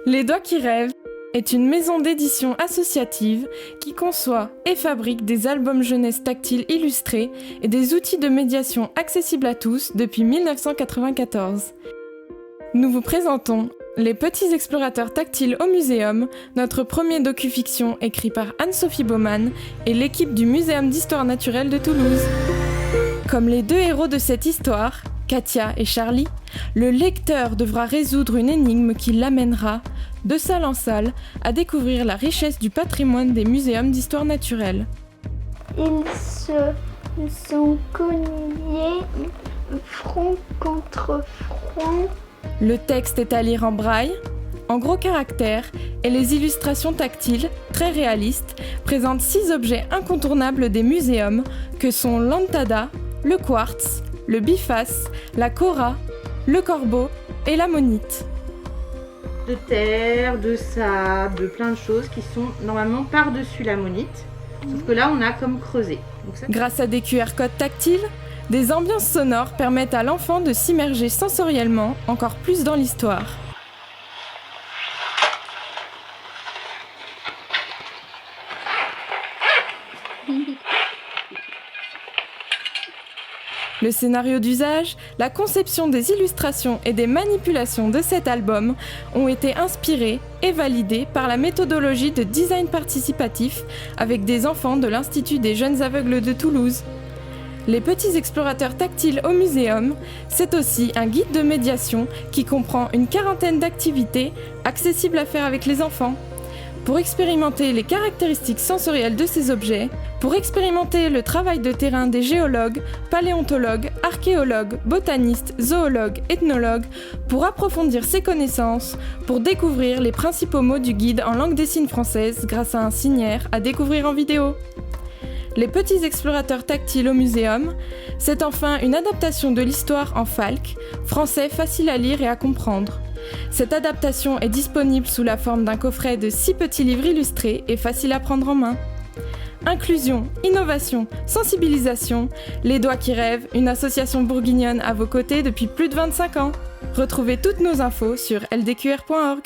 Les Doigts qui rêvent est une maison d'édition associative qui conçoit et fabrique des albums jeunesse tactiles illustrés et des outils de médiation accessibles à tous depuis 1994. Nous vous présentons Les Petits Explorateurs Tactiles au Muséum, notre premier docu-fiction écrit par Anne-Sophie Baumann et l'équipe du Muséum d'Histoire Naturelle de Toulouse. Comme les deux héros de cette histoire, Katia et Charlie, le lecteur devra résoudre une énigme qui l'amènera, de salle en salle, à découvrir la richesse du patrimoine des muséums d'histoire naturelle. Ils se sont cognés front contre front. Le texte est à lire en braille, en gros caractères, et les illustrations tactiles, très réalistes, présentent 6 objets incontournables des muséums que sont l'antada, le quartz, le biface, la cora, le corbeau et la monite. De terre, de sable, de plein de choses qui sont normalement par-dessus la monite. Sauf que là, on a comme creusé. Donc ça... Grâce à des QR codes tactiles, des ambiances sonores permettent à l'enfant de s'immerger sensoriellement encore plus dans l'histoire. Le scénario d'usage, la conception des illustrations et des manipulations de cet album ont été inspirés et validés par la méthodologie de design participatif avec des enfants de l'Institut des Jeunes Aveugles de Toulouse. Les Petits Explorateurs Tactiles au Muséum, c'est aussi un guide de médiation qui comprend une quarantaine d'activités accessibles à faire avec les enfants. Pour expérimenter les caractéristiques sensorielles de ces objets, pour expérimenter le travail de terrain des géologues, paléontologues, archéologues, botanistes, zoologues, ethnologues, pour approfondir ses connaissances, pour découvrir les principaux mots du guide en langue des signes française grâce à un signaire à découvrir en vidéo. Les Petits Explorateurs Tactiles au Muséum, c'est enfin une adaptation de l'histoire en falque, français facile à lire et à comprendre. Cette adaptation est disponible sous la forme d'un coffret de 6 petits livres illustrés et faciles à prendre en main. Inclusion, innovation, sensibilisation, Les Doigts qui rêvent, une association bourguignonne à vos côtés depuis plus de 25 ans. Retrouvez toutes nos infos sur ldqr.org.